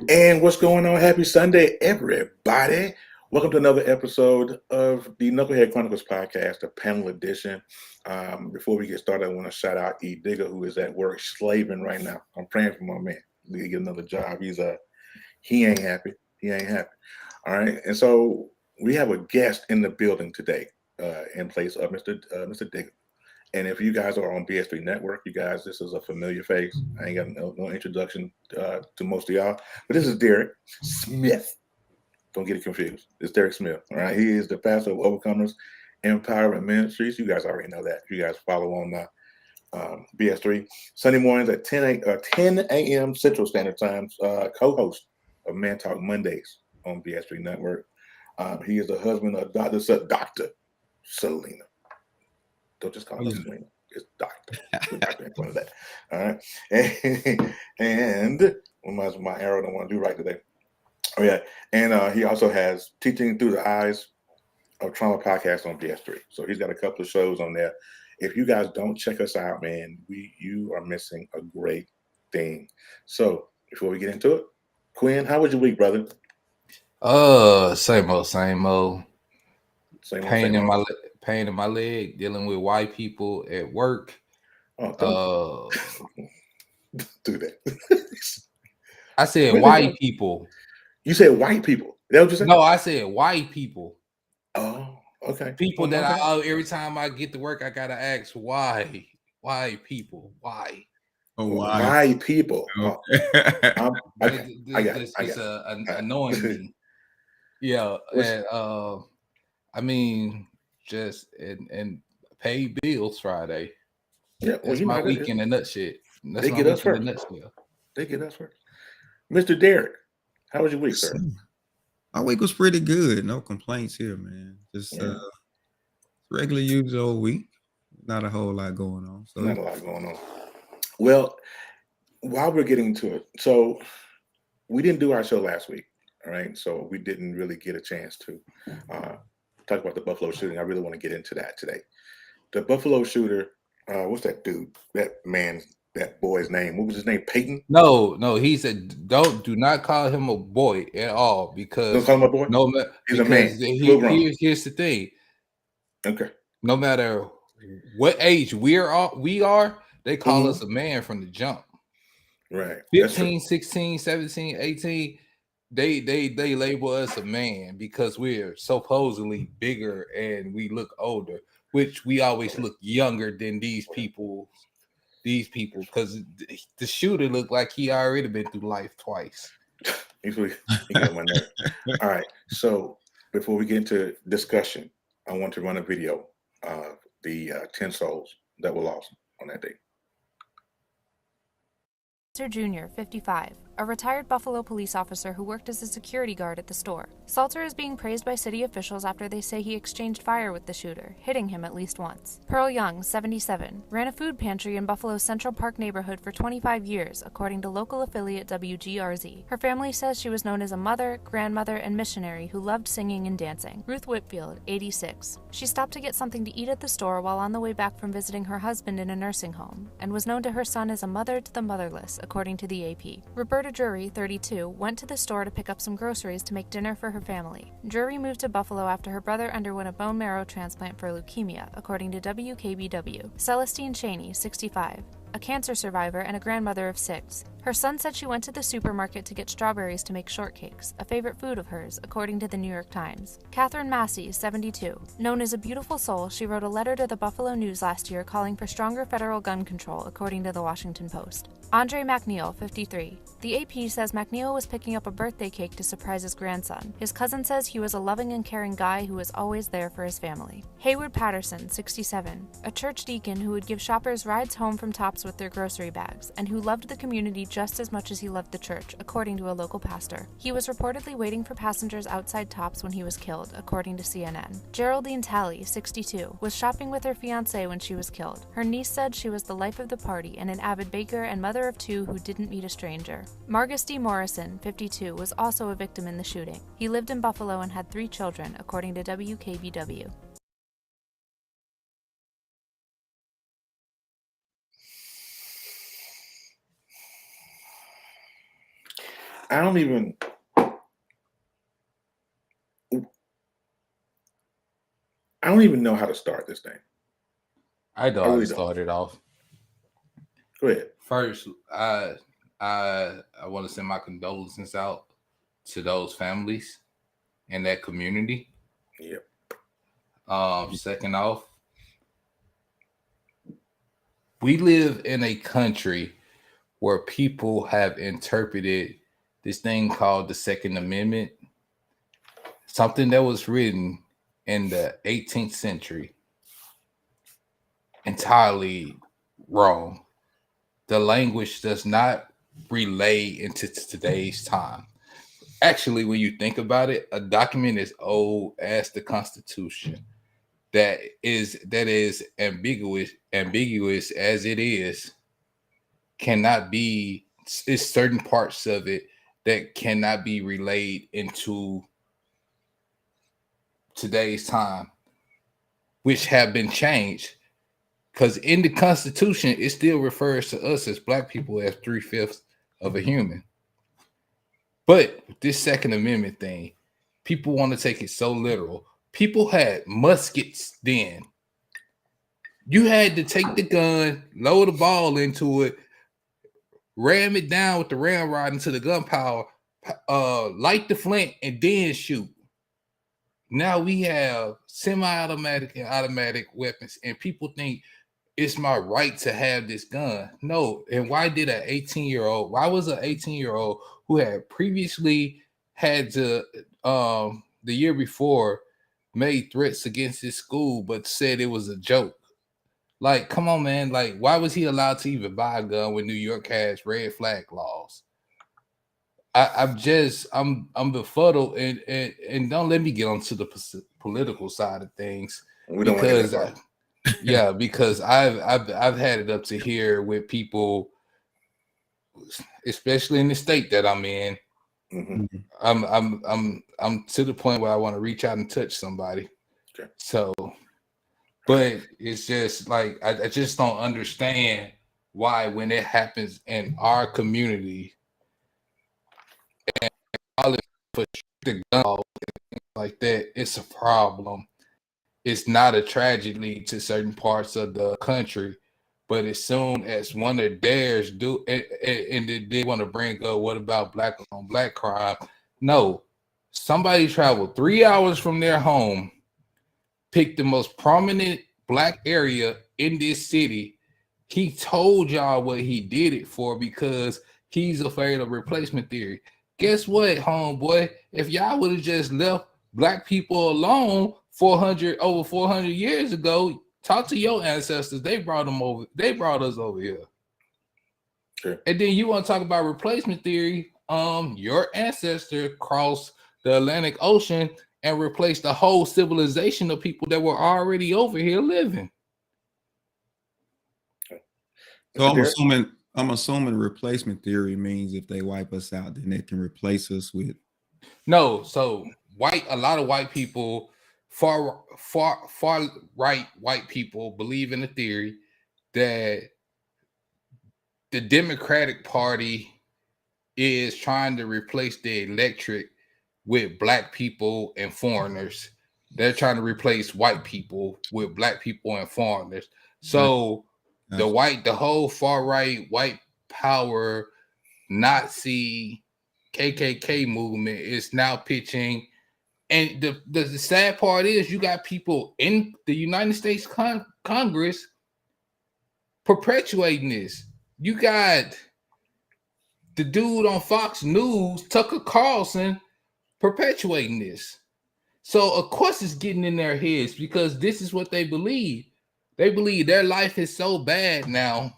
And what's going on? Happy Sunday, everybody. Welcome to another episode of the Knucklehead Chronicles podcast, the panel edition. Before we get started, I want to shout out E. Digger, who is at work slaving right now. I'm praying for my man. We get another job. He ain't happy. He ain't happy. All right. And so we have a guest in the building today in place of Mr. Digger. And if you guys are on BS3 Network, you guys, this is a familiar face. I ain't got no introduction to most of y'all, but this is Derek Smith. Don't get it confused. It's Derek Smith. All right. He is the pastor of Overcomers Empowerment Ministries. You guys already know that. You guys follow on BS3 Sunday mornings at 10 a.m. Central Standard Time. Co-host of Man Talk Mondays on BS3 Network. He is the husband of Dr. Selena. Don't just call it Selena. It's Doctor. Doctor in front of that. All right. And my arrow don't want to do right today. Oh yeah. And he also has Teaching Through the Eyes of Trauma podcast on BS3. So he's got a couple of shows on there. If you guys don't check us out, man, you are missing a great thing. So before we get into it, Quinn, how was your week, brother? Same old. Pain in my leg, dealing with white people at work. Do that. I said white people. You said white people. Is that what you said? No, I said white people. Oh, okay. People every time I get to work, I gotta ask why. Why people? Why? Why people? Oh. I got it. Annoying me. Yeah, and I mean, just and pay bills Friday. Yeah, that's my week in a nutshell. They get us first. Mr. Derek, how was your week, sir? My week was pretty good. No complaints here, man. Just regular usual week. Not a whole lot going on. So not a lot going on. Well, while we're getting to it, so we didn't do our show last week, all right? So we didn't really get a chance to talk about the Buffalo shooting. I really want to get into that today. The Buffalo shooter, what's that dude? That boy's name. What was his name? Peyton? No. He said, do not call him a boy at all because don't call him a boy. No, he's a man. Here's the thing. Okay. No matter what age we are, they call us a man from the jump. Right. 15, 16, 17, 18. They label us a man because we're supposedly bigger and we look older, which we always look younger than these people because the shooter looked like he already been through life twice. He got my nerve. All right. So before we get into discussion, I want to run a video of the 10 souls that were lost on that day. Jr., 55, a retired Buffalo police officer who worked as a security guard at the store. Salter is being praised by city officials after they say he exchanged fire with the shooter, hitting him at least once. Pearl Young, 77, ran a food pantry in Buffalo's Central Park neighborhood for 25 years, according to local affiliate WGRZ. Her family says she was known as a mother, grandmother, and missionary who loved singing and dancing. Ruth Whitfield, 86. She stopped to get something to eat at the store while on the way back from visiting her husband in a nursing home, and was known to her son as a mother to the motherless, according to the AP. Roberta Drury, 32, went to the store to pick up some groceries to make dinner for her family. Drury moved to Buffalo after her brother underwent a bone marrow transplant for leukemia, according to WKBW. Celestine Cheney, 65, a cancer survivor, and a grandmother of 6. Her son said she went to the supermarket to get strawberries to make shortcakes, a favorite food of hers, according to the New York Times. Catherine Massey, 72. Known as a beautiful soul, she wrote a letter to the Buffalo News last year calling for stronger federal gun control, according to the Washington Post. Andre McNeil, 53. The AP says McNeil was picking up a birthday cake to surprise his grandson. His cousin says he was a loving and caring guy who was always there for his family. Hayward Patterson, 67. A church deacon who would give shoppers rides home from Tops with their grocery bags, and who loved the community just as much as he loved the church, according to a local pastor. He was reportedly waiting for passengers outside Tops when he was killed, according to CNN. Geraldine Talley, 62, was shopping with her fiancé when she was killed. Her niece said she was the life of the party and an avid baker and mother of 2 who didn't meet a stranger. Margus D. Morrison, 52, was also a victim in the shooting. He lived in Buffalo and had 3 children, according to WKBW. I don't even know how to start this thing. I know how to start it off. Go ahead. First, I want to send my condolences out to those families and that community. Yep. Second off, we live in a country where people have interpreted this thing called the Second Amendment, something that was written in the 18th century, entirely wrong. The language does not relay into today's time. Actually, when you think about it, a document as old as the Constitution that is ambiguous as it is cannot be. It's certain parts of it that cannot be relayed into today's time, which have been changed. Because in the Constitution, it still refers to us as Black people as 3/5 of a human. But this Second Amendment thing, people want to take it so literal. People had muskets then. You had to take the gun, load the ball into it, ram it down with the ramrod into the gunpowder, light the flint, and then shoot. Now we have semi-automatic and automatic weapons, and people think it's my right to have this gun. No. And why was an 18-year-old who had previously had to, the year before, made threats against his school, but said it was a joke? Like, come on, man. Like, why was he allowed to even buy a gun when New York has red flag laws? I'm befuddled, and don't let me get onto the political side of things. We don't want to get that far. Yeah, because I've had it up to here with people, especially in the state that I'm in. Mm-hmm. I'm to the point where I want to reach out and touch somebody. Okay. So, but it's just like I just don't understand why when it happens in our community and all for the gun like that, it's a problem. It's not a tragedy to certain parts of the country, but as soon as one of theirs do, and they want to bring up what about Black on Black crime? No, somebody traveled 3 hours from their home, picked the most prominent Black area in this city. He told y'all what he did it for because he's afraid of replacement theory. Guess what, homeboy? If y'all would have just left Black people alone over 400 years ago, talk to your ancestors. They brought them over. They brought us over here. Okay. And then you want to talk about replacement theory? Your ancestor crossed the Atlantic Ocean and replaced the whole civilization of people that were already over here living. Okay. So I'm assuming replacement theory means if they wipe us out, then they can replace us with. No, so a lot of white people, far right white people believe in the theory that the Democratic Party is trying to replace the electorate with Black people and foreigners. They're trying to replace white people with Black people and foreigners. So the whole far right white power Nazi KKK movement is now pitching. And the sad part is you got people in the United States Congress perpetuating this. You got the dude on Fox News, Tucker Carlson, perpetuating this. So of course it's getting in their heads because this is what they believe. They believe their life is so bad now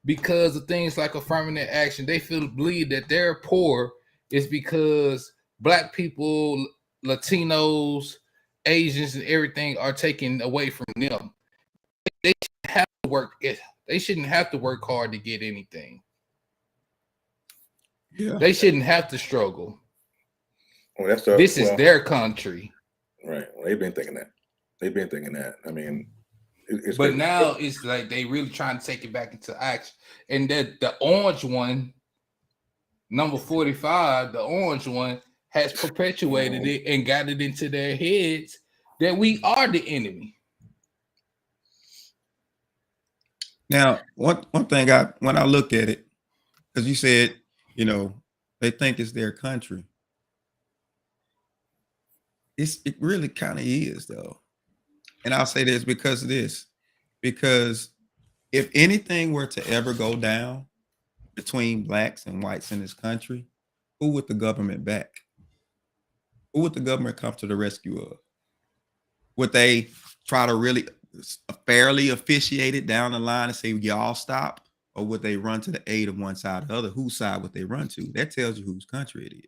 because of things like affirmative action. They believe that they're poor is because Black people, Latinos, Asians, and everything are taken away from them. They shouldn't have to work. They shouldn't have to work hard to get anything. Yeah. They shouldn't have to struggle. Well, this is their country. Right. Well, they've been thinking that. I mean, but now it's like they really trying to take it back into action. And that the orange one, number 45, the orange one has perpetuated it and got it into their heads that we are the enemy. Now, one thing when I look at it, because you said, they think it's their country. It really kind of is, though. And I'll say this because of this. Because if anything were to ever go down between Blacks and whites in this country, who would the government back? Who would the government come to the rescue of? Would they try to really fairly officiate it down the line and say, y'all stop? Or would they run to the aid of one side or the other? Whose side would they run to? That tells you whose country it is.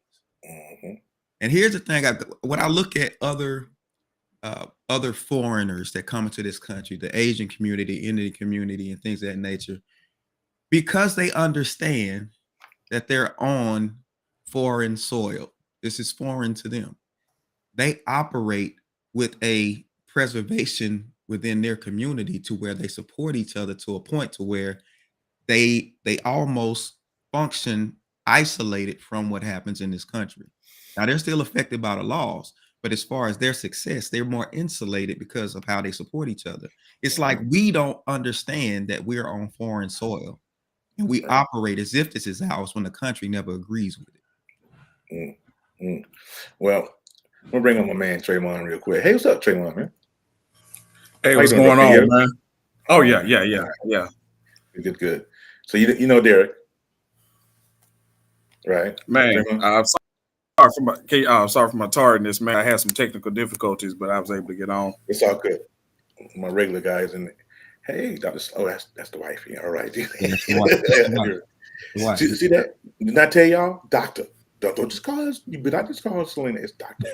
Mm-hmm. And here's the thing: when I look at other foreigners that come into this country, the Asian community, Indian community, and things of that nature, because they understand that they're on foreign soil, this is foreign to them. They operate with a preservation within their community to where they support each other to a point to where they almost function isolated from what happens in this country. Now, they're still affected by the laws, but as far as their success, they're more insulated because of how they support each other. It's like we don't understand that we're on foreign soil and we operate as if this is ours when the country never agrees with it. Mm-hmm. Well, I'm going to bring on my man, Trayvon, real quick. Hey, what's up, Trayvon, man? Hey, what's going on, man? Oh, yeah. Good. So you know Derek, right? Man, I'm sorry for my tardiness, man. I had some technical difficulties, but I was able to get on. It's all good. My regular guys and hey, Dr. That's the wife. Yeah, all right. See that? Did I tell y'all, Doctor? Don't just call us. But I just call her Selena. It's Doctor.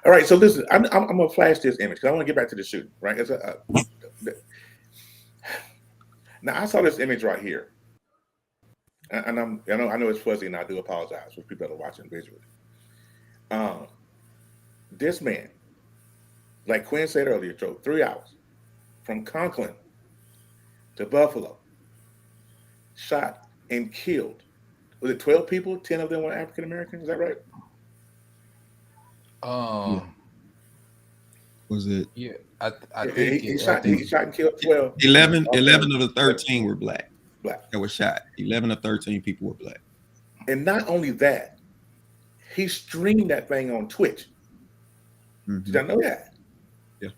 All right. So listen, I'm gonna flash this image because I want to get back to the shooting. Right? Now I saw this image right here. And I know it's fuzzy, and I do apologize for people that are watching visually. This man, like Quinn said earlier, drove 3 hours from Conklin to Buffalo, shot and killed. Was it 12 people? 10 of them were African Americans. Is that right? Was it? Yeah, I think he shot and killed 12. 11 of the 13 were black. That were shot. 11 or 13 people were black. And not only that, he streamed that thing on Twitch. Mm-hmm. Did I know that? Yeah.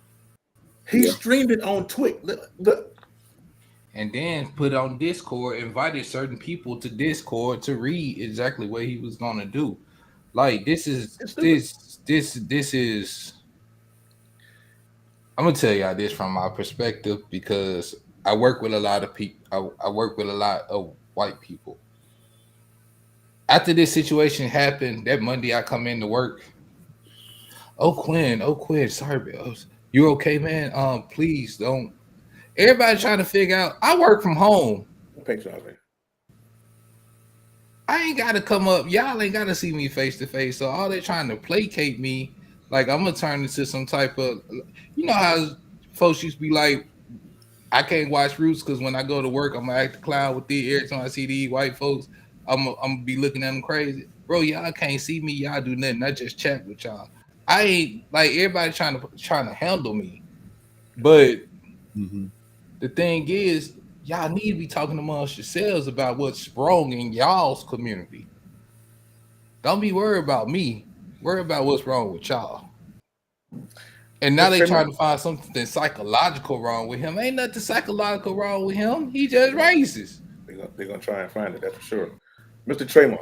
He streamed it on Twitch. Look. And then put on Discord, invited certain people to Discord to read exactly what he was gonna do. Like this is I'm gonna tell y'all this from my perspective because I work with a lot of people. I work with a lot of white people. After this situation happened, that Monday I come into work. Oh Quinn, sorry, you okay, man? Please don't. Everybody trying to figure out. I work from home. I ain't got to come up. Y'all ain't got to see me face to face. So all they trying to placate me, like I'm gonna turn into some type of, you know how folks used to be like, I can't watch Roots because when I go to work, I'm gonna act the clown with the every time I see these white folks, I'm gonna be looking at them crazy. Bro, y'all can't see me. Y'all do nothing. I just chat with y'all. I ain't like everybody trying to handle me, but Mhm. The thing is, y'all need to be talking amongst yourselves about what's wrong in y'all's community. Don't be worried about me. Worry about what's wrong with y'all. And now they trying to find something psychological wrong with him. Ain't nothing psychological wrong with him. He just racist. They're gonna try and find it. That's for sure. Mr. Tremont,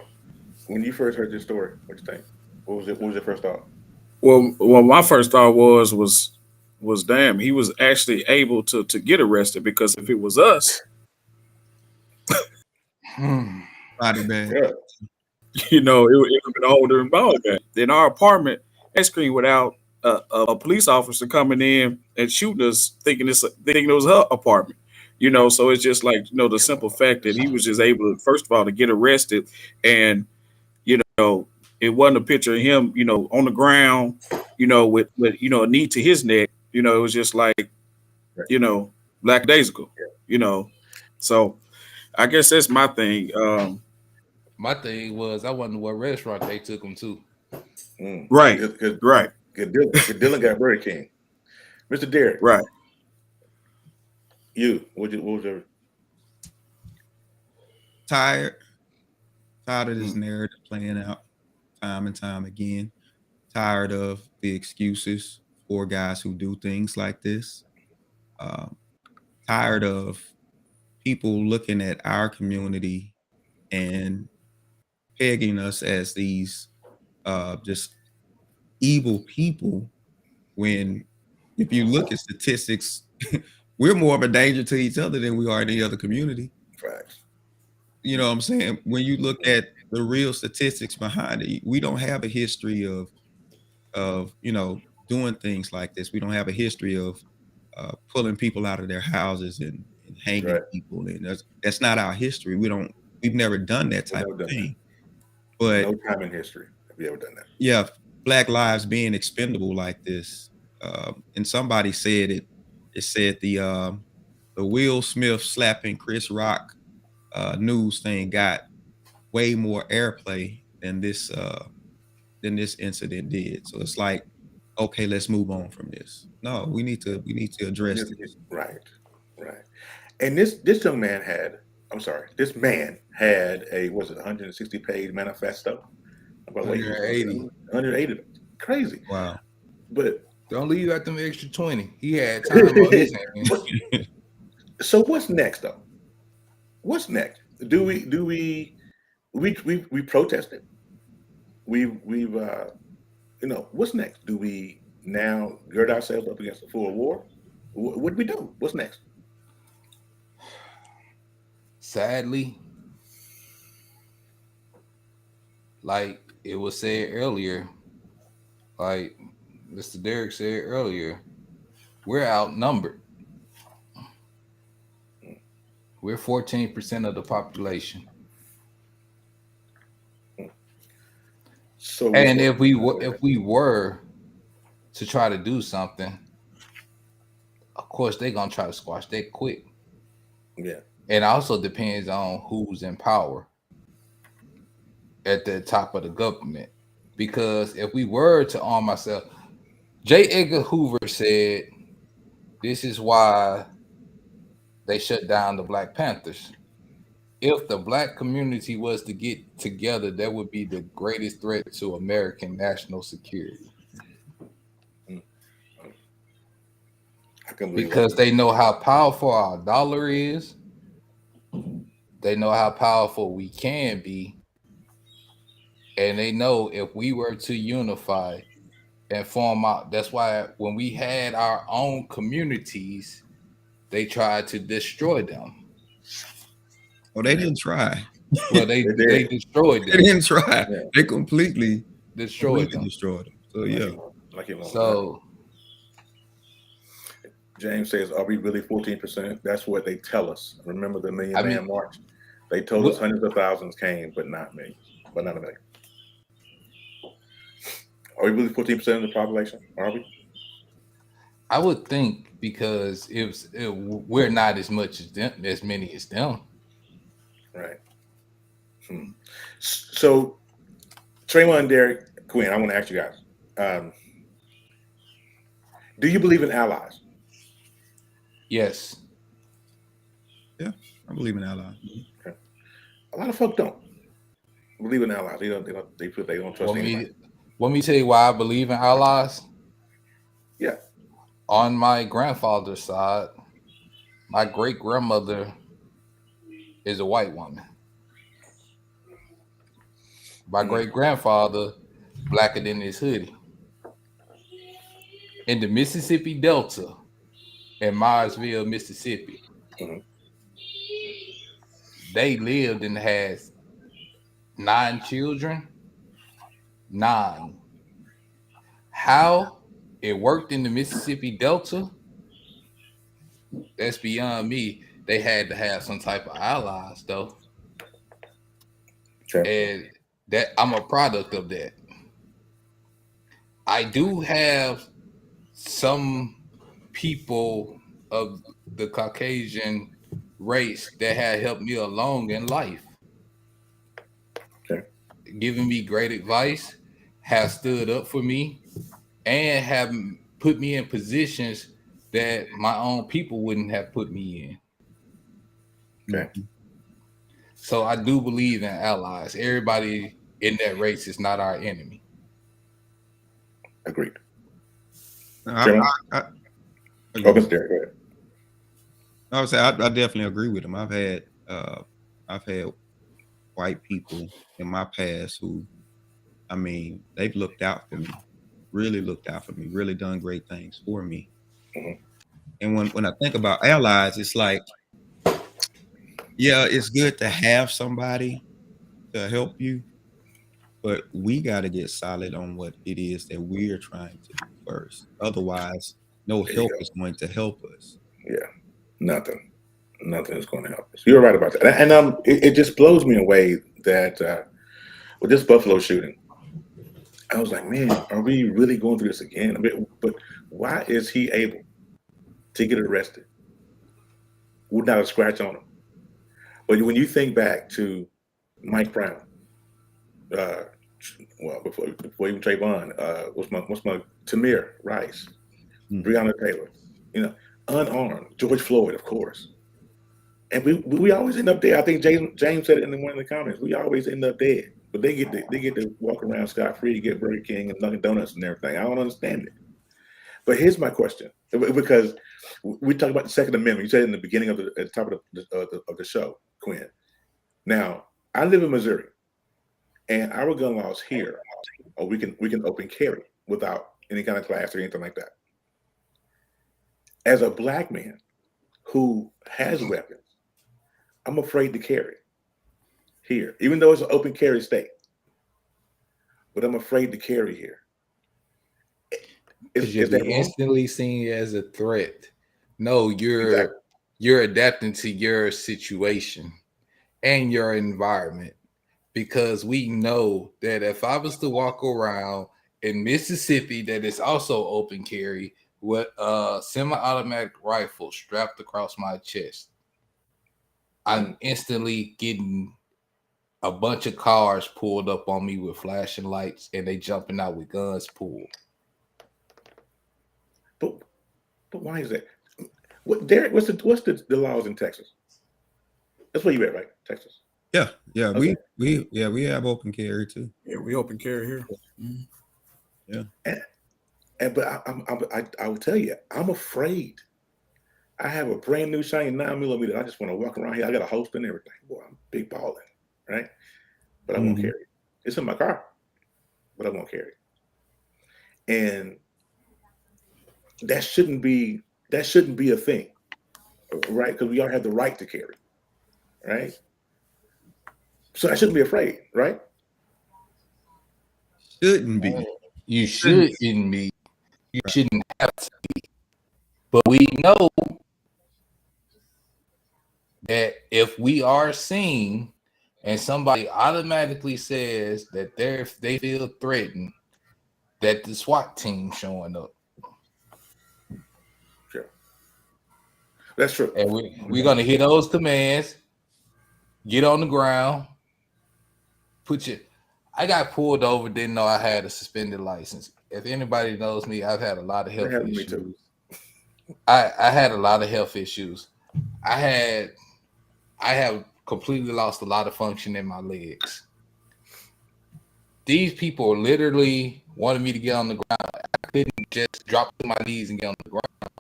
when you first heard this story, what you think? What was it? What was your first thought? Well, my first thought was damn, he was actually able to get arrested, because if it was us, Body bag. Yeah, it would have been a whole different ballgame. In our apartment, screen without a police officer coming in and shooting us, thinking it was her apartment. So it's just like, the simple fact that he was just able to, first of all, to get arrested, and it wasn't a picture of him, on the ground, with a knee to his neck. It was just like, lackadaisical. So I guess that's my thing. My thing was, I wonder what restaurant they took him to. Right, right, Good Dylan got Burger King. Mr. Derek, right. what was your Tired of this narrative playing out time and time again. Tired of the excuses for guys who do things like this. Tired of people looking at our community and pegging us as these just evil people, when if you look at statistics, we're more of a danger to each other than we are in any other community. facts? You know what I'm saying? When you look at the real statistics behind it, we don't have a history of doing things like this. We don't have a history of pulling people out of their houses and hanging Right. people, and that's not our history. We've never done that type of thing. But no time in history have we ever done that. yeah, Black lives being expendable like this, and somebody said it. It said the Will Smith slapping Chris Rock news thing got way more airplay than this incident did. So it's like, okay, let's move on from this. No, we need to address this. Right. And this young man had, this man had a 160-page manifesto about what he was 180. 180. Crazy. Wow. But Don't leave out them extra 20. He had time on his hands. so what's next though? What's next? Do we protested? We've what's next? Do we now gird ourselves up against a full war? What do we do? What's next? Sadly, like it was said earlier, like Mr. Derek said earlier, we're outnumbered. We're 14% of the population. So And if we were to try to do something, of course they're gonna try to squash that quick. Yeah. It also depends on who's in power at the top of the government. Because if we were to arm ourselves, J. Edgar Hoover said this is why they shut down the Black Panthers. If the Black community was to get together, that would be the greatest threat to American national security. I can believe Because that. they know how powerful our dollar is. They know how powerful we can be. And they know if we were to unify and form out, that's why when we had our own communities, they tried to destroy them. Well, they didn't try. Well, they destroyed them. They didn't try. Yeah. They completely Destroyed them. So yeah. So James says, "Are we really 14%? That's what they tell us. Remember the Million Man March? They told us hundreds of thousands came, but not millions, but not a million. Are we really 14% of the population? Are we? I would think because we're not as much as them, as many as them. Right. So, Tremont, Derek, Quinn, I want to ask you guys: do you believe in allies? Yes. Yeah, I believe in allies. Okay. A lot of folk don't believe in allies. They feel they don't trust anybody. Want me to tell you why I believe in allies? Yeah. On my grandfather's side, my great grandmother is a white woman. My great grandfather, blacker than his hoodie. In the Mississippi Delta in Marsville, Mississippi, Mhm. they lived and had 9 children. 9. How it worked in the Mississippi Delta, that's beyond me. They had to have some type of allies though. Okay. And that I'm a product of that. I do have some people of the Caucasian race that had helped me along in life, Okay. giving me great advice, have stood up for me, and have put me in positions that my own people wouldn't have put me in. Okay. So I do believe in allies. Everybody in that race is not our enemy. Agreed. I, I Oh, Mr. Derek, go ahead. I would say I definitely agree with him. I've had white people in my past who, I mean, they've looked out for me, really looked out for me, really done great things for me. Mhm. And when I think about allies, it's like, yeah, it's good to have somebody to help you, but we got to get solid on what it is that we're trying to do first. Otherwise, no There you help go. is going to help us. Yeah. Nothing is going to help us. You're right about that. And it just blows me away that with this Buffalo shooting, I was like, man, are we really going through this again? I mean, but why is he able to get arrested without a scratch on him? But when you think back to Mike Brown, uh, well, before even Trayvon, what's my Tamir Rice, Breonna Taylor, unarmed, George Floyd, of course. And we always end up there. I think James said it in one of the comments. We always end up dead, but they get to walk around scot free, get Burger King and Dunkin' Donuts and everything. I don't understand it. But here's my question, because we talked about the Second Amendment. You said in the beginning at the top of the show, Quinn. Now I live in Missouri, and our gun laws here, or we can open carry without any kind of class or anything like that. As a black man who has weapons, I'm afraid to carry here, even though it's an open carry state. But I'm afraid to carry here. Because you'll Is that be wrong? instantly seen as a threat. No, Exactly. you're adapting to your situation and your environment. Because we know that if I was to walk around in Mississippi that is also open carry with a semi-automatic rifle strapped across my chest, I'm instantly getting a bunch of cars pulled up on me with flashing lights and they jumping out with guns pulled. But why is that? Derek, what's the laws in Texas? That's where you at, right? Texas. Yeah, Okay. we have open carry too. Yeah, we open carry here. Yeah. But I will tell you, I'm afraid. I have a brand new shiny 9mm. I just want to walk around here. I got a holster and everything. Boy, I'm big balling, right? But I won't carry it. It's in my car, but I won't carry it. And that shouldn't be a thing, right? Because we all have the right to carry, right? So I shouldn't be afraid, right? Shouldn't be. You shouldn't be. You shouldn't have to be. But we know that if we are seen and somebody automatically says that they feel threatened, that the SWAT team showing up. Sure. That's true. And we're going to hear those commands, get on the ground, I got pulled over, didn't know I had a suspended license. If anybody knows me, I've had a lot of health issues. Me too. I had a lot of health issues. I have completely lost a lot of function in my legs. These people literally wanted me to get on the ground. I couldn't just drop to my knees and get on the ground.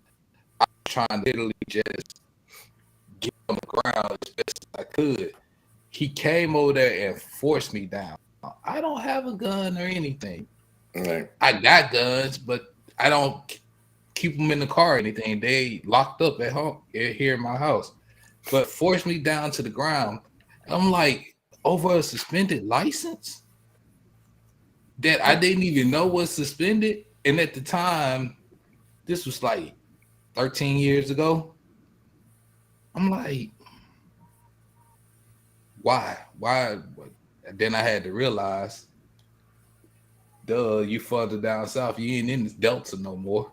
I was trying to literally just get on the ground as best as I could. He came over there and forced me down. I don't have a gun or anything. Right. I got guns, but I don't keep them in the car or anything. They locked up at home here in my house, but forced me down to the ground. I'm like, over a suspended license that I didn't even know was suspended. And at the time, this was like 13 years ago. I'm like, why? Why? Then I had to realize, duh, you further down south, you ain't in the Delta no more.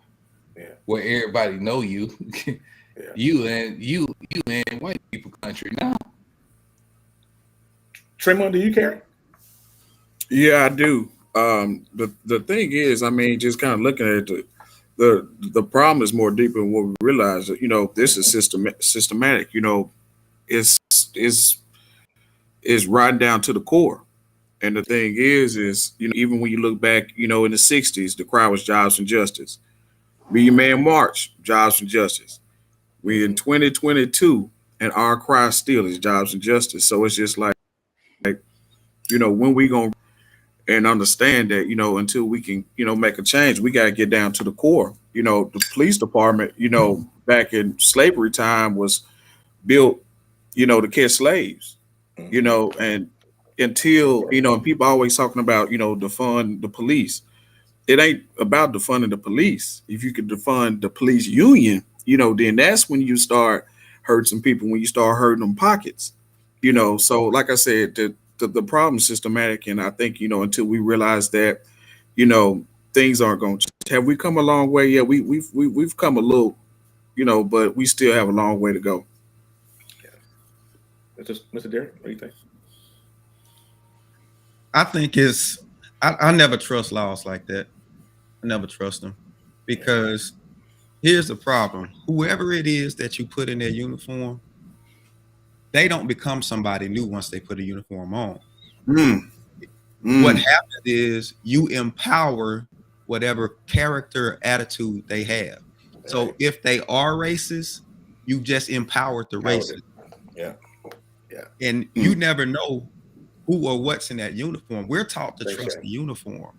Yeah. Where everybody know you. Yeah. you in white people country now. Tremont, do you carry? Yeah, I do. The thing is, I mean, just kind of looking at it, the problem is more deeper than what we realize. You know, this is systematic. You know, it's is right down to the core. And the thing is, you know, even when you look back, you know, in the '60s, the cry was jobs and justice. Be your man March, jobs and justice. We in 2022, and our cry still is jobs and justice. So it's just like, you know, when we gonna and understand that, you know, until we can, you know, make a change, we got to get down to the core. You know, the police department, you know, back in slavery time was built, you know, to catch slaves, you know, and until, you know, and people always talking about, you know, defund the police. It ain't about defunding the police. If you could defund the police union, you know, then that's when you start hurting some people, when you start hurting them pockets, you know. So like I said, the problem is systematic, and I think, you know, until we realize that, you know, things aren't going to change. Have we come a long way? Yeah, we've come a little, you know, but we still have a long way to go. Yeah. Mr. Derek, what do you think? I think I never trust laws like that. I never trust them because here's the problem. Whoever it is that you put in their uniform, they don't become somebody new once they put a uniform on. What happens is you empower whatever character attitude they have. So if they are racist, you just empowered the racist. Yeah. Yeah. And you never know who or what's in that uniform. We're taught to trust the uniform.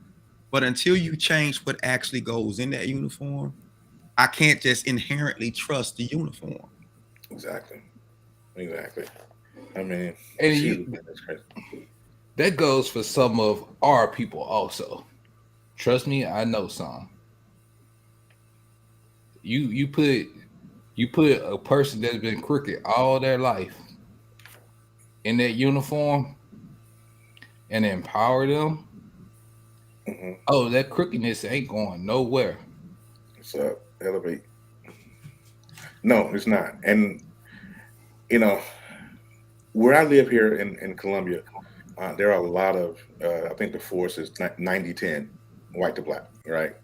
But until you change what actually goes in that uniform, I can't just inherently trust the uniform. Exactly. I mean, And that goes for some of our people also. Trust me, I know some. You put a person that's been crooked all their life in that uniform and empower them. Oh, that crookedness ain't going nowhere. It's elevate. No, it's not. And you know, where I live here in Columbia, there are a lot of I think the force is 90-10, white to black, right?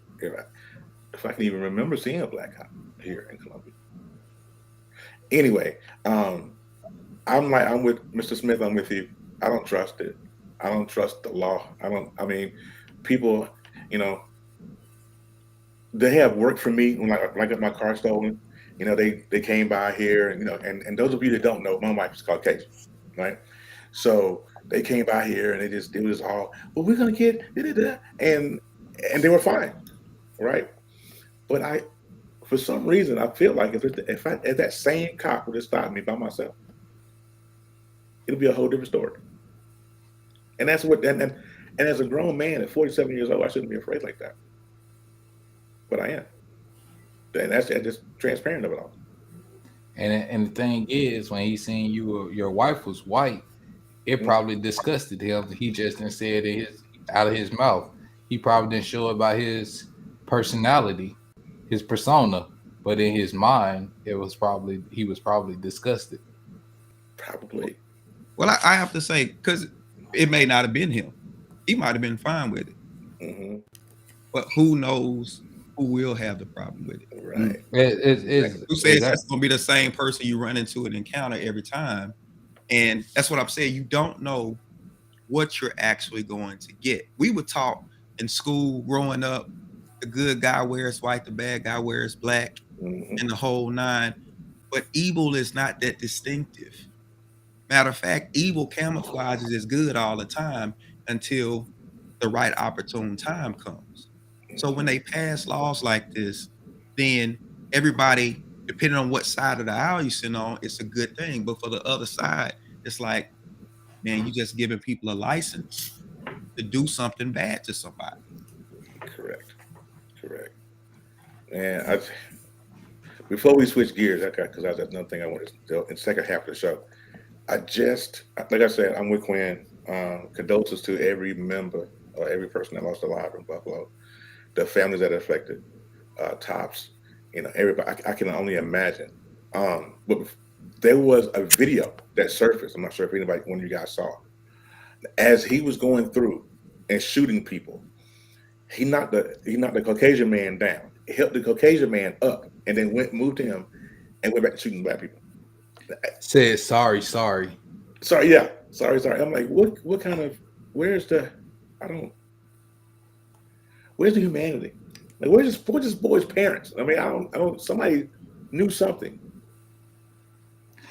If I can even remember seeing a black cop here in Columbia. Anyway, I'm with Mr. Smith. I'm with you. I don't trust it. I don't trust the law. I mean, people, you know, they have worked for me when I got my car stolen. You know, they came by here, and you know, and those of you that don't know, my wife is Caucasian, right? So they came by here and it was all, well, we're gonna get and they were fine, right? But for some reason, I feel like if that same cop would have stopped me by myself, it'll be a whole different story. And that's what and as a grown man at 47 years old, I shouldn't be afraid like that. But I am. And that's just transparent of it all. And the thing is, when he seen your wife was white, it probably disgusted him. He just didn't say it out of his mouth. He probably didn't show it by his personality, his persona, but in his mind, he was probably disgusted. Probably. Well, I have to say, because it may not have been him. He might have been fine with it. But who knows who will have the problem with it. Right. Who says that's going to be the same person you run into an encounter every time? And that's what I'm saying. You don't know what you're actually going to get. We were taught in school growing up, the good guy wears white, the bad guy wears black, and the whole nine. But evil is not that distinctive. Matter of fact, evil camouflages as good all the time until the right opportune time comes. So when they pass laws like this, then everybody, depending on what side of the aisle you sit on, it's a good thing. But for the other side, it's like, man, you just giving people a license to do something bad to somebody. Correct. And before we switch gears, because that's another thing I want to do in the second half of the show. Like I said, I'm with Quinn. Condolences to every member or every person that lost their life in Buffalo, the families that are affected, Tops, everybody. I can only imagine. But there was a video that surfaced. I'm not sure if one of you guys saw. As he was going through and shooting people, he knocked the Caucasian man down. He helped the Caucasian man up, and then moved him, and went back to shooting black people. Said sorry. Sorry. I'm like, what kind of? Where's the humanity? Like, where's this boy's parents? I mean, I don't. Somebody knew something.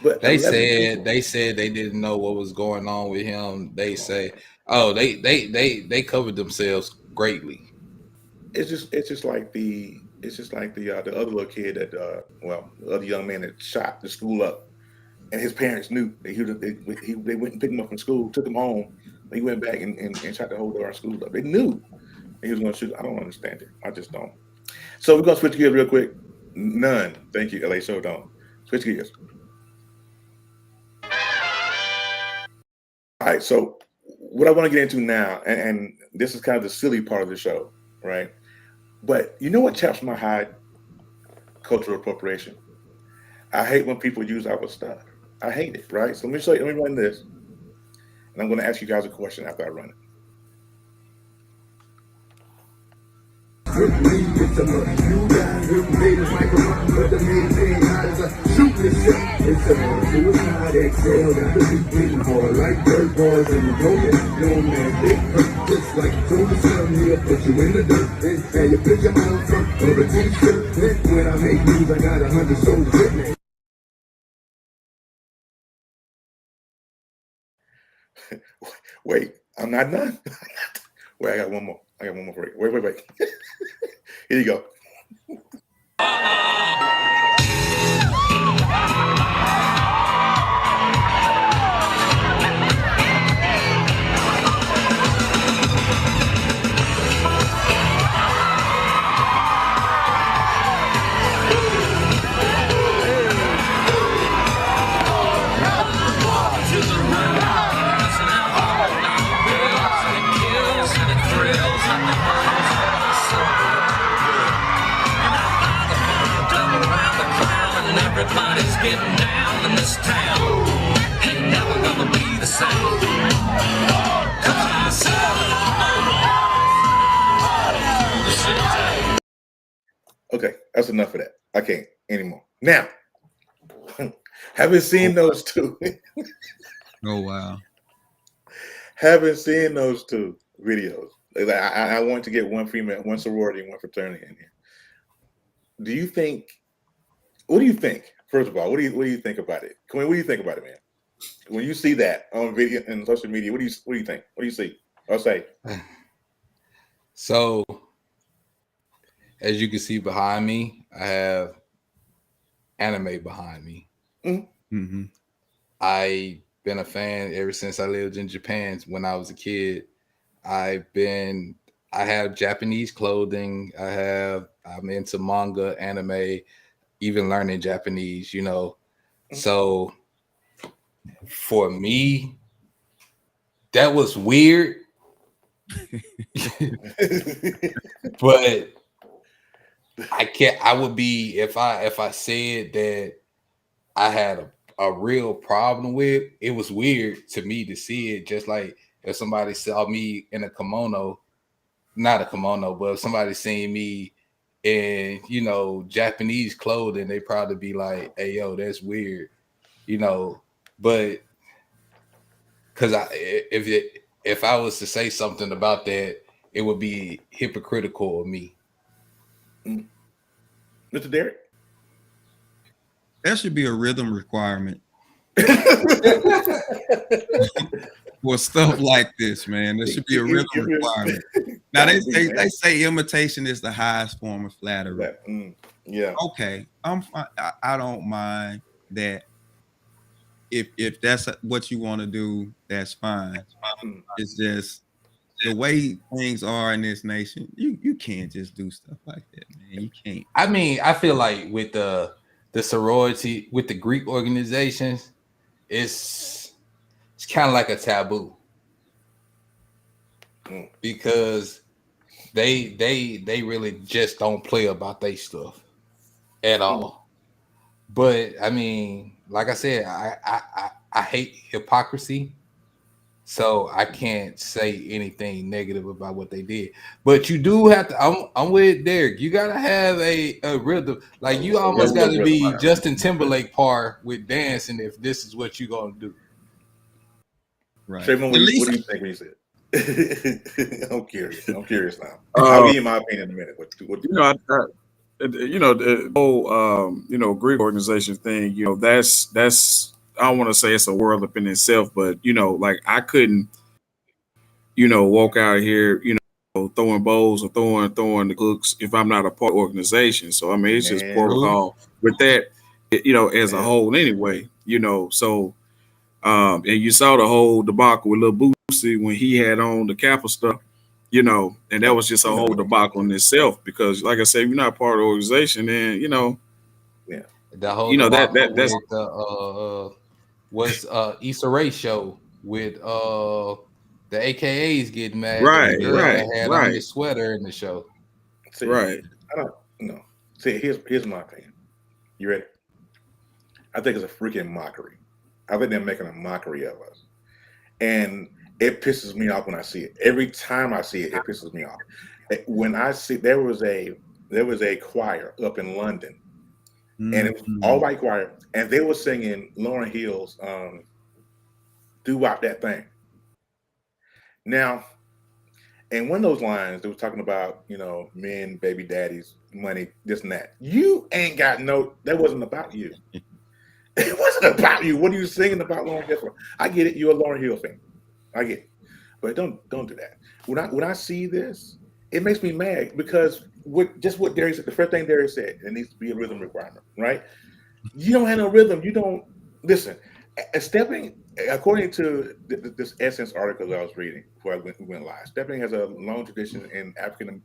But they said they didn't know what was going on with him. They say, they covered themselves greatly. It's just like the other little kid that the other young man that shot the school up, and his parents knew that they went and picked him up from school, took him home, and he went back and shot the whole darn school up. They knew he was going to shoot. I don't understand it. I just don't. So we're gonna switch gears real quick. None. Thank you, LA. So don't switch gears. All right, so what I want to get into now, and this is kind of the silly part of the show, right? But you know what chaps my hide? Cultural appropriation. I hate when people use our stuff. I hate it, right? So let me run this, and I'm going to ask you guys a question after I run it. Wait, I'm not done. Wait, I got one more for you. Wait. Here you go. Everybody's getting down in this town. Ain't never gonna be the same. Okay, that's enough of that. I can't anymore. Now, haven't seen those two. Oh wow. Haven't seen those two videos. I want to get one female, one sorority, and one fraternity in here. What do you think? First of all, what do you think about it? What do you think about it, man? When you see that on video and social media, what do you think? What do you see? I'll say. So, as you can see behind me, I have anime behind me. Mm-hmm. I've been a fan ever since I lived in Japan when I was a kid. I have Japanese clothing. I'm into manga, anime, even learning Japanese, So for me, that was weird. But I would be if I said that I had a real problem with it. Was weird to me to see it, just like if somebody saw me in a kimono, not a kimono, but if somebody seen me and Japanese clothing, they probably be like, "Hey, yo, that's weird," But because if I was to say something about that, it would be hypocritical of me. Mr. Derek? There should be a rhythm requirement for stuff like this, man. There should be a rhythm requirement. Now they say imitation is the highest form of flattery. Yeah. Okay, I'm fine. I don't mind that. If that's what you want to do, that's fine. It's just the way things are in this nation. You can't just do stuff like that, man. You can't. I mean, I feel like with the sorority, with the Greek organizations, it's kind of like a taboo because they really just don't play about their stuff at all. But I mean, like I said, I hate hypocrisy, so I can't say anything negative about what they did. But you do have to. I'm with Derek. You gotta have a rhythm. Like you almost got to be Justin Timberlake par with dancing if this is what you're gonna do. Right. Trayvon, what do you think when you said? I'm curious now. I'll give you my opinion in a minute. The whole Greek organization thing, that's I don't want to say it's a world up in itself, but like I couldn't, walk out here, throwing bowls or throwing the cooks if I'm not a part of the organization. So I mean it's just protocol with that, as a whole anyway, so and you saw the whole debacle with Lil Boosie when he had on the Kappa stuff, and that was just a whole debacle in itself because, like I said, if you're not part of the organization, then the whole debacle with was Issa Rae show with the AKAs getting mad that the girl had on his sweater in the show. See, I don't know. See, here's my opinion. You ready? I think it's a freaking mockery. I think they're making a mockery of us. And it pisses me off when I see it. Every time I see it, it pisses me off. When I see there was a choir up in London, and it was all white choir, and they were singing Lauryn Hill's "Throughout That Thing." Now, and one of those lines, they were talking about men, baby daddies, money, this and that. You ain't got that wasn't about you. It wasn't about you. What are you singing about Lauryn Hill for? I get it. You're a Lauryn Hill fan. I get it. But don't do that. When I see this, it makes me mad because what Darius said, the first thing Darius said, it needs to be a rhythm requirement, right? You don't have no rhythm. You don't listen. Stepping, according to this Essence article that I was reading before we went live, stepping has a long tradition in African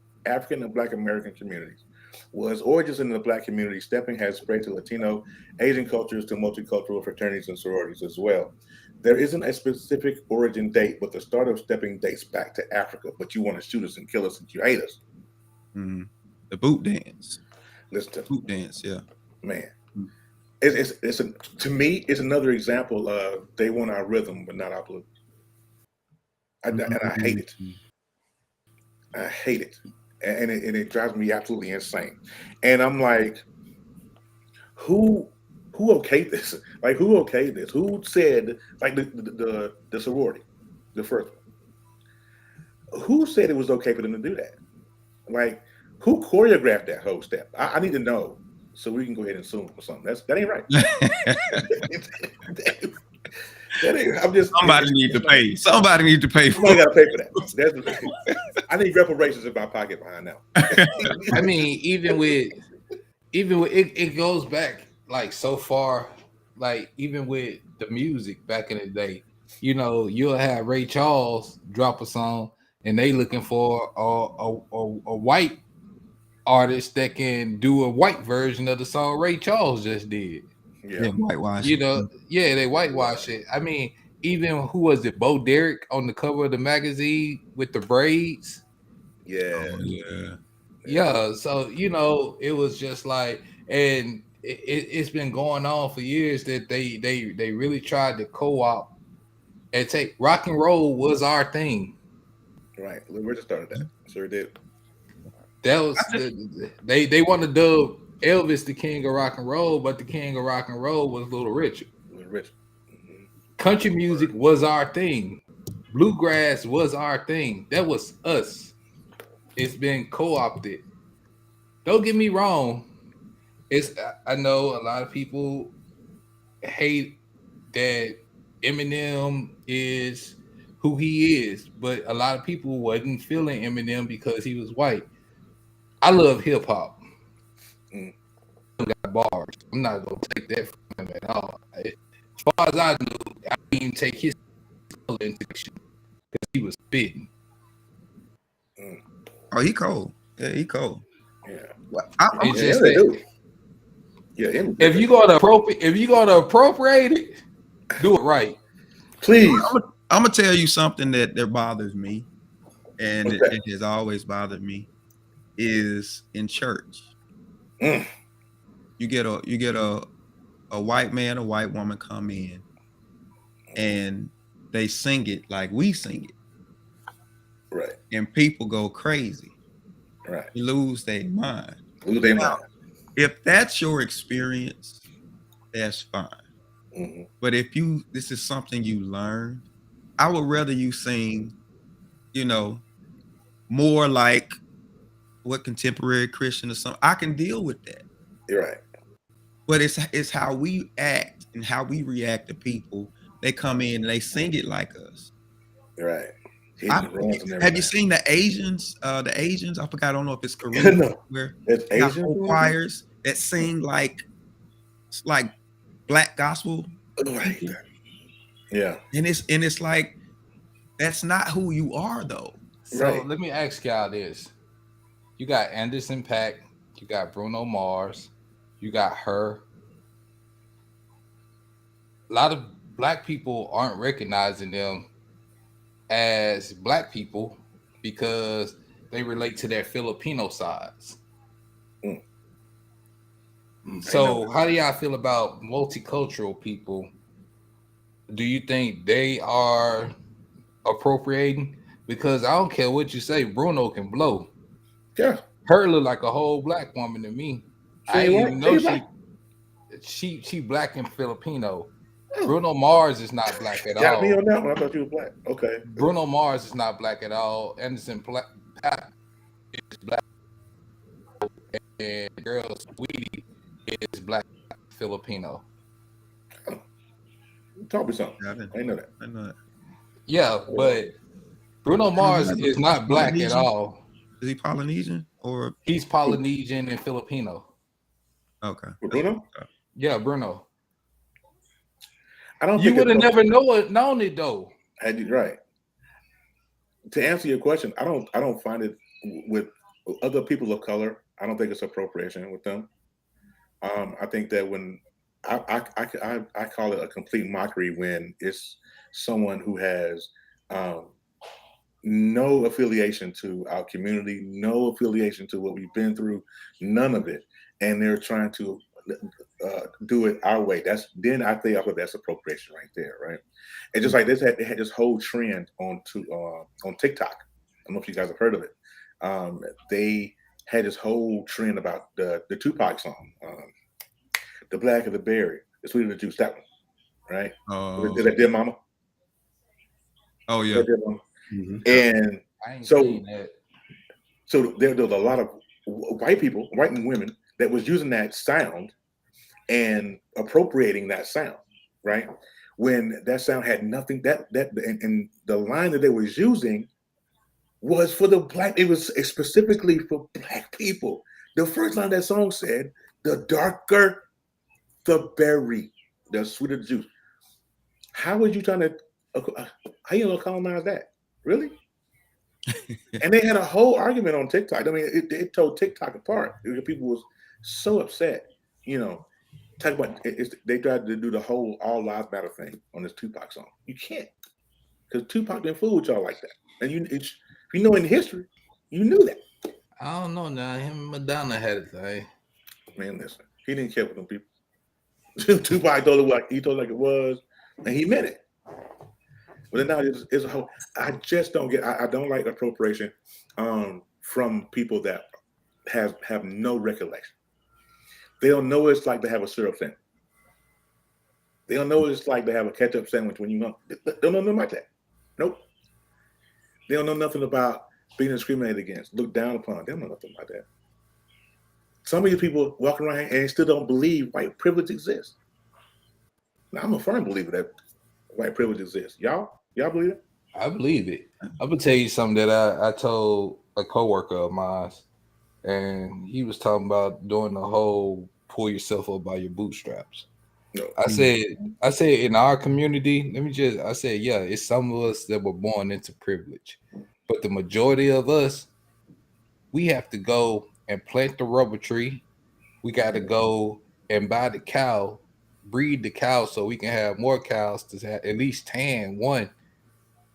and Black American communities. Was origins in the Black community, stepping has spread to Latino, Asian cultures, to multicultural fraternities and sororities as well. There isn't a specific origin date, but the start of stepping dates back to Africa. But you want to shoot us and kill us and you hate us. The boot dance. Listen to boot dance, yeah. Man. To me, it's another example of they want our rhythm, but not our blues. And I hate it. I hate it. And it drives me absolutely insane. And I'm like, who okayed this? Like, who okayed this? Who said, like the sorority, the first one? Who said it was okay for them to do that? Like, who choreographed that whole step? I need to know so we can go ahead and sue them or something. That ain't right. Somebody need to pay. Somebody need to pay. Somebody got to pay for that. I need reparations in my pocket behind now. I mean, even with it goes back like so far, like even with the music back in the day, you'll have Ray Charles drop a song and they looking for a white artist that can do a white version of the song Ray Charles just did. Yeah, whitewash. They whitewash it. I mean, even who was it? Bo Derek on the cover of the magazine with the braids. Yeah. So it was just like, and it's been going on for years that they really tried to co-opt and take rock and roll was our thing. Right. We just started that. Sure did. That was they want to dub Elvis the king of rock and roll, but the king of rock and roll was Little Richard. Little Richard. Mm-hmm. Country music was our thing. Bluegrass was our thing. That was us. It's been co-opted. Don't get me wrong. I know a lot of people hate that Eminem is who he is, but a lot of people wasn't feeling Eminem because he was white. I love hip hop. Got bars. I'm not gonna take that from him at all. As far as I knew, I didn't even take his color into consideration because he was spitting. Oh, he cold. Yeah, he cold. Yeah. Well, It's just that, if you're gonna appropriate it, do it right. Please. I'm gonna tell you something that bothers me, and it has always bothered me, is in church. You get a white man, a white woman come in, and they sing it like we sing it, right? And people go crazy, right? They lose their mind. Now, if that's your experience, that's fine. Mm-hmm. But if this is something you learn, I would rather you sing, more like what contemporary Christian or something. I can deal with that. You're right. But it's how we act and how we react to people. They come in and they sing it like us. You're right. Have you seen the Asians? The Asians, I forgot. I don't know if it's Korean. No. Where it's Asian choirs that sing like black gospel. Right. Yeah. And it's like that's not who you are, though. So let me ask y'all this: you got Anderson .Paak, you got Bruno Mars, you got her. A lot of black people aren't recognizing them as black people because they relate to their Filipino sides. So how do y'all feel about multicultural people? Do you think they are appropriating? Because I don't care what you say, Bruno can blow. Yeah. Her look like a whole black woman to me. I didn't even know she black and Filipino. Bruno Mars is not black at all. Got me on that one. I thought you were black. Okay. Bruno Mars is not black at all. Anderson .Paak is black, and girl Sweetie is black Filipino. Talk me something. I didn't know that. I know that. Yeah, but Bruno Mars is not black at all. Is he Polynesian or he's Polynesian and Filipino? Okay. Bruno? Yeah, Bruno. I don't. You would have never known it though. Had you right? To answer your question, I don't find it with other people of color. I don't think it's appropriation with them. I think that when I call it a complete mockery when it's someone who has no affiliation to our community, no affiliation to what we've been through, none of it, and they're trying to do it our way. Then I think that's appropriation right there, right? And just like they had this whole trend on TikTok. I don't know if you guys have heard of it. They had this whole trend about the Tupac song, "The Black of the Berry, the Sweet of the Juice," that one, right? Oh, is that Dear Mama? Oh yeah. Dear Mama? Mm-hmm. And so there was a lot of white people, white women, that was using that sound and appropriating that sound, right? When that sound had nothing, and the line that they was using was for the black, it was specifically for black people. The first line of that song said, "The darker the berry, the sweeter the juice." How are you trying to, how you gonna colonize that? Really? And they had a whole argument on TikTok. I mean, it tore TikTok apart. People was so upset, talk about they tried to do the whole all lives matter thing on this Tupac song. You can't, because Tupac didn't fool with y'all like that. And if you know in history, you knew that. I don't know now. Him and Madonna had a thing. Man, listen, he didn't care for them people. Tupac told it like it was, and he meant it. But now it's a whole. I just don't get. I don't like appropriation from people that have no recollection. They don't know what it's like to have a syrup sandwich. They don't know what it's like to have a ketchup sandwich when you know. They don't know nothing about that. Nope. They don't know nothing about being discriminated against, looked down upon. They don't know nothing about that. Some of these people walk around and still don't believe white privilege exists. Now, I'm a firm believer that white privilege exists. Y'all believe it? I believe it. I'm gonna tell you something that I told a coworker of mine, and he was talking about doing the whole pull yourself up by your bootstraps. No. I said in our community, I said, yeah, it's some of us that were born into privilege, but the majority of us, we have to go and plant the rubber tree. We got to go and buy the cow, breed the cow so we can have more cows to have at least tan one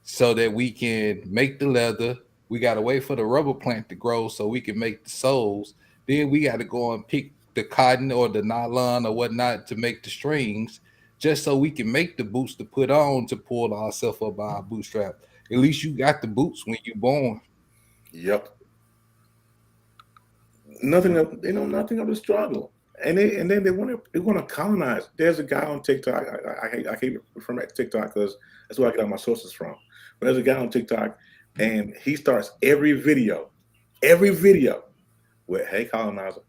so that we can make the leather. We got to wait for the rubber plant to grow so we can make the soles. Then we got to go and pick the cotton or the nylon or whatnot to make the strings just so we can make the boots to put on to pull ourselves up by our bootstrap. At least you got the boots when you're born. Yep. They know nothing of the struggle. And then they want to colonize. There's a guy on TikTok. I keep referring back to TikTok because that's where I get all my sources from. But there's a guy on TikTok, and he starts every video with "Hey colonizer."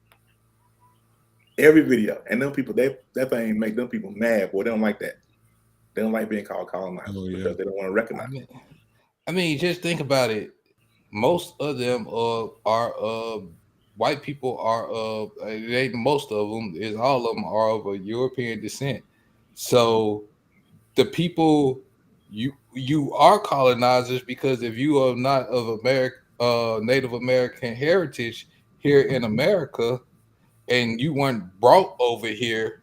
Every video, and them people, that thing make them people mad. Boy, they don't like that. They don't like being called colonizers because they don't want to recognize. I mean, just think about it. Most of them are white people are it ain't most of them, is all of them are of a European descent. So the people you are colonizers because if you are not of Native American heritage here in America and you weren't brought over here,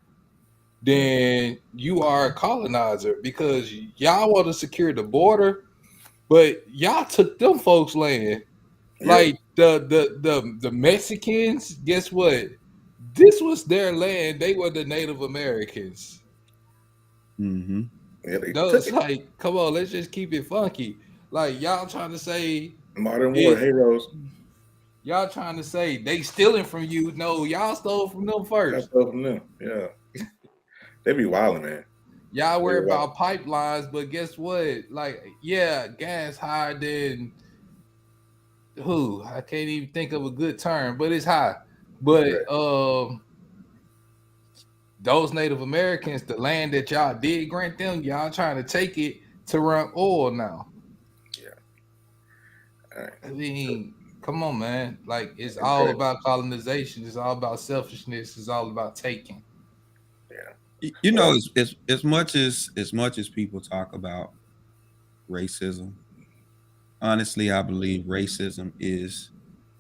then you are a colonizer because y'all want to secure the border, but y'all took them folks' land. Yeah. Like the Mexicans, guess what? This was their land. They were the Native Americans. Mm-hmm. Yeah, they No, took it's it. like, come on, let's just keep it funky. Like y'all trying to say Modern war heroes. Y'all trying to say they stealing from you. No, y'all stole from them Y'all first. stole from them. Yeah. They be wilding, man. Y'all worry about pipelines, but guess what? Like, yeah, gas higher than who? I can't even think of a good term, but it's high. But those Native Americans, the land that y'all did grant them, y'all trying to take it to run oil now. Yeah. All right. I mean, come on, man. Like, it's all about colonization. It's all about selfishness. It's all about taking. Yeah. You know, as much as people talk about racism, honestly, I believe racism is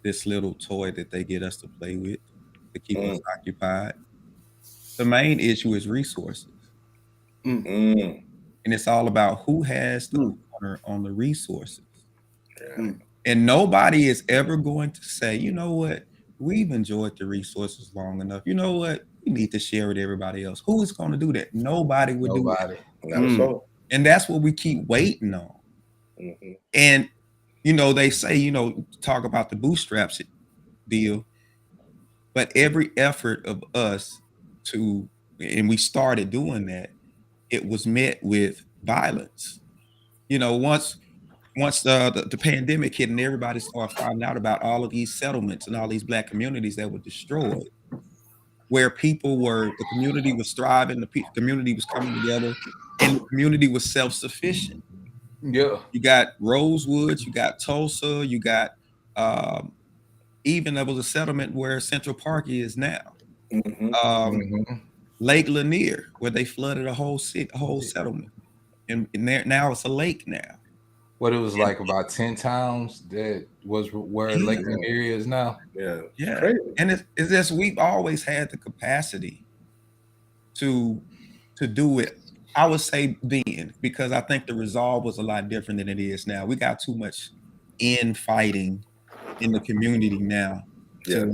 this little toy that they get us to play with to keep us occupied. The main issue is resources. And it's all about who has the corner on the resources. And nobody is ever going to say, you know what, we've enjoyed the resources long enough. You know what, we need to share with everybody else. Who is going to do that? Nobody would do that. And that's what we keep waiting on. And, you know, they say, you know, talk about the bootstraps deal, but every effort of us and we started doing that, it was met with violence. You know, once the pandemic hit and everybody started finding out about all of these settlements and all these Black communities that were destroyed, where the community was thriving, the community was coming together, and the community was self-sufficient. Yeah. You got Rosewood, you got Tulsa, you got even there was a settlement where Central Park is now. Lake Lanier, where they flooded a whole settlement. And there now it's a lake now. What it was like about 10 towns that was where Lake Lanier is now. Yeah. Crazy. And it's just we've always had the capacity to do it. I would say then, because I think the resolve was a lot different than it is now. We got too much infighting in the community now. Yeah.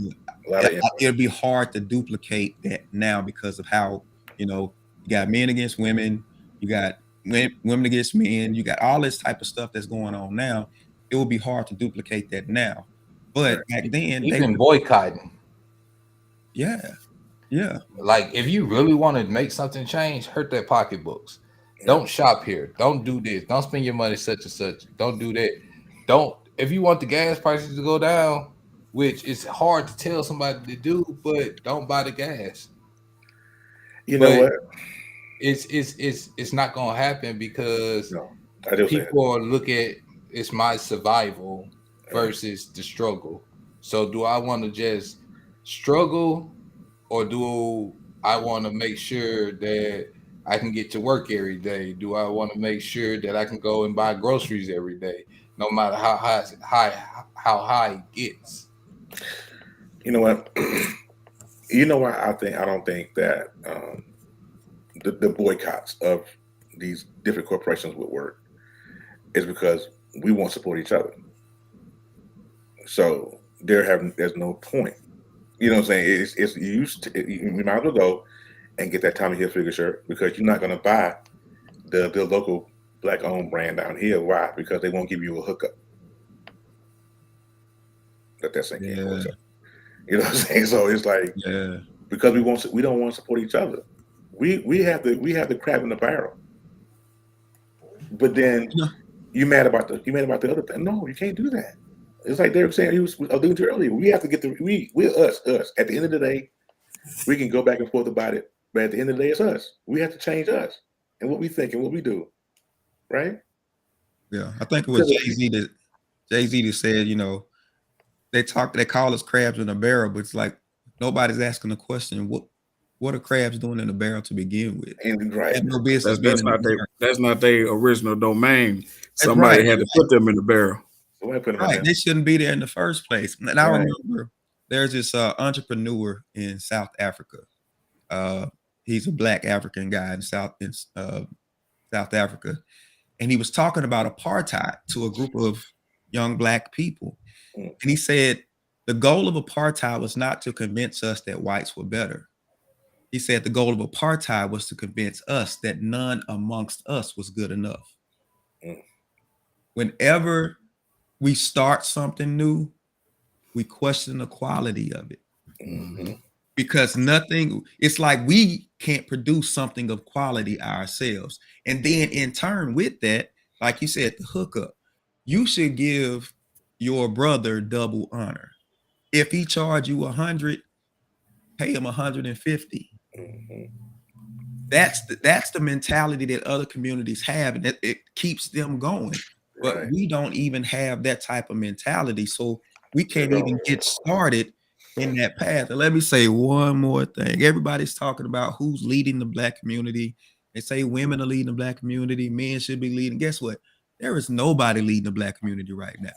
It'd be hard to duplicate that now because of how, you know, you got men against women, you got women against men, you got all this type of stuff that's going on now. It would be hard to duplicate that now. But back then, they Even boycotting. yeah. Like, if you really want to make something change, hurt their pocketbooks. Don't shop here. Don't do this. Don't spend your money such and such. Don't do that. Don't. If you want the gas prices to go down, which is hard to tell somebody to do, but don't buy the gas. You know what? It's not gonna happen because No, I just said people look at it's my survival versus the struggle. So do I want to just struggle, or do I want to make sure that I can get to work every day? Do I want to make sure that I can go and buy groceries every day, no matter how high it gets? you know what? You know why I don't think that the boycotts of these different corporations would work is because we won't support each other. So there's no point. You know what I'm saying? It's you might as well go and get that Tommy Hilfiger shirt because you're not going to buy the local black owned brand down here. Why? Because they won't give you a hookup. Let that sink in. Yeah. You know what I'm saying? So it's like Yeah. because we don't want to support each other. We have the crab in the barrel. But then Yeah. you mad about the other thing. No, you can't do that. It's like Derek saying, he was alluding to earlier. We have to get we're us. At the end of the day, we can go back and forth about it, but at the end of the day, it's us. We have to change us and what we think and what we do, right? Yeah. I think it was Jay-Z that said, you know, they call us crabs in a barrel, but it's like nobody's asking the question, what are crabs doing in a barrel to begin with? And right, They have no business being in the barrel. That's not their original domain. That's Somebody right. had to put them in the barrel. somebody put them in Right. there. They shouldn't be there in the first place. And I Right. remember there's this entrepreneur in South Africa. He's a black African guy in South Africa. And he was talking about apartheid to a group of young black people. Mm. And he said the goal of apartheid was not to convince us that whites were better. He said the goal of apartheid was to convince us that none amongst us was good enough. Mm. Whenever we start something new, we question the quality of it. Mhm. Because it's like we can't produce something of quality ourselves. And then in turn with that, like you said, the hookup, you should give your brother double honor. If he charge you 100, pay him 150. Mhm. That's the mentality that other communities have, and it keeps them going. But Right. we don't even have that type of mentality, so we can't No. even get started in that path. And let me say one more thing. Everybody's talking about who's leading the black community. They say women are leading the black community, men should be leading. Guess what? There is nobody leading the black community right now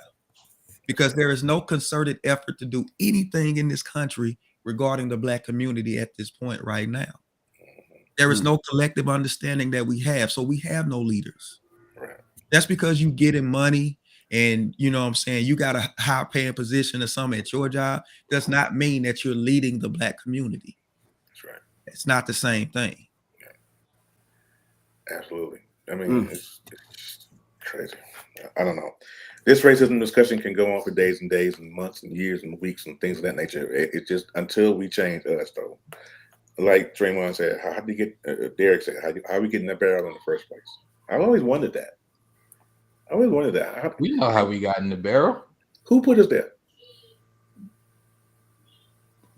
because there is no concerted effort to do anything in this country regarding the black community at this point right now. There is no collective understanding that we have. So we have no leaders. Right. That's because you getting money and you know what I'm saying, you got a high paying position or something at your job does not mean that you're leading the black community. That's right. It's not the same thing. Absolutely. I mean, it's crazy. I don't know. This racism discussion can go on for days and days and months and years and weeks and things of that nature. It's just until we change us, though. Like Draymond said, how do you get? Derek said, how we get in that barrel in the first place? I've always wondered that. We know how we got in the barrel. Who put us there?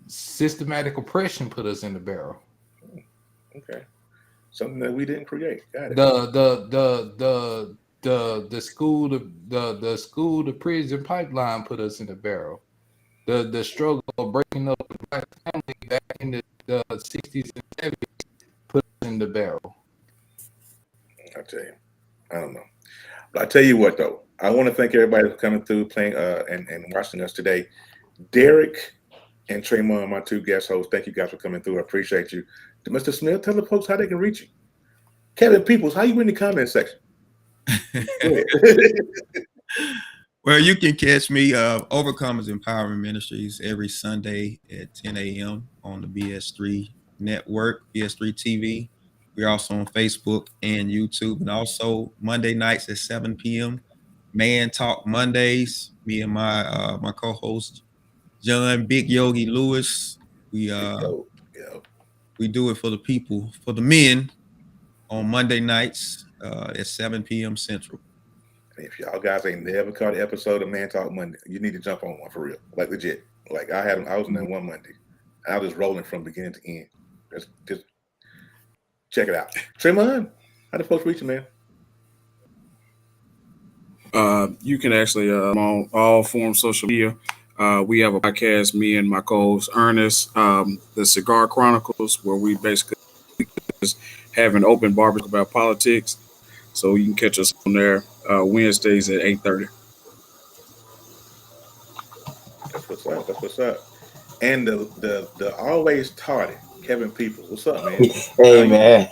Systematic oppression put us in the barrel. Okay, something that we didn't create. Got it. The school to prison pipeline put us in the barrel. The struggle of breaking up the black family back in the 60s and 70s put us in the barrel. I tell you, I don't know. But I tell you what, though, I want to thank everybody for coming through, playing and watching us today. Derek and Tremont, my two guest hosts, thank you guys for coming through. I appreciate you. Mr. Smith, tell the folks how they can reach you. Kevin Peoples, how you in the comment section? Well, you can catch me Overcomers Empowerment Ministries every Sunday at 10 a.m. on the BS3 network, BS3 TV. We're also on Facebook and YouTube, and also Monday nights at 7 p.m. Man Talk Mondays. Me and my co-host John Big Yogi Lewis. We Yo. we do it for the people, for the men, on Monday nights at 7 p.m. Central. If y'all guys ain't never caught an episode of Man Talk Monday, you need to jump on one for real, like legit. Like I was in there one Monday, and I was just rolling from beginning to end. Just check it out. Tremon, how the folks reach you, man? You can actually on all forms of social media. We have a podcast, me and my co-host Ernest, the Cigar Chronicles, where we basically just have an open barbecue about politics. So you can catch us on there Wednesdays at 8:30. That's what's up. That's what's up. And the always tardy Kevin Peoples. What's up, man? Hey man,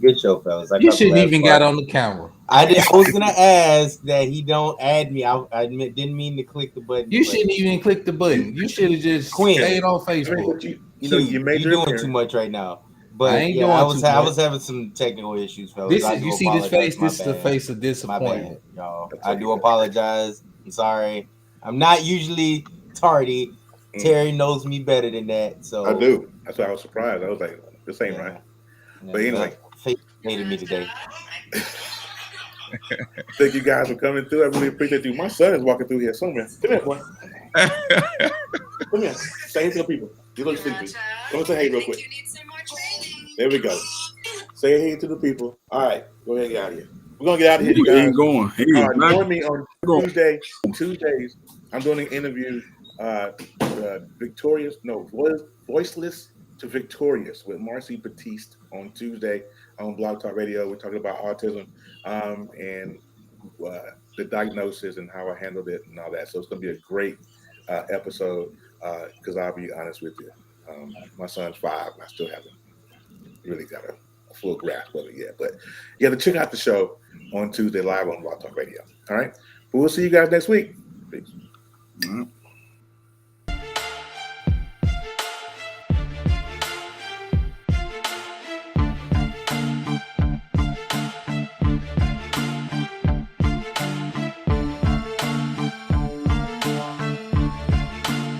good show, fellas. You shouldn't even got on the camera. I was gonna ask that he don't add me. I didn't mean to click the button. You shouldn't even click the button. You should have just stayed on Facebook. You made you're doing too much right now. But I ain't yeah, doing I was too much. having some technical issues, fellas. This is, you see this face. This is the face of My disappointment. bad, y'all. I do apologize. I'm sorry. I'm not usually tardy. Terry knows me better than that. So I do. That's why I was surprised. I was like, this ain't right. Yeah, But anyway, face hated me today. thank you guys for coming through. I really appreciate you. My son is walking through here somewhere. Come here, boy. Come here. Say hey to the people. You look sleepy. Come say hey real quick. There we go. Say hey to the people. All right, go ahead and get out of here. We're gonna get out of here, you He guys. ain't going. He ain't not join me on Tuesdays. I'm doing an interview. Voiceless to Victorious with Marcy Batiste on Tuesday on Blog Talk Radio. We're talking about autism and the diagnosis and how I handled it and all that. So it's going to be a great episode because I'll be honest with you. My son's 5 and I still haven't really got a full grasp of it yet. But you have to check out the show on Tuesday live on Blog Talk Radio. All right. But we'll see you guys next week. Peace. Mm-hmm.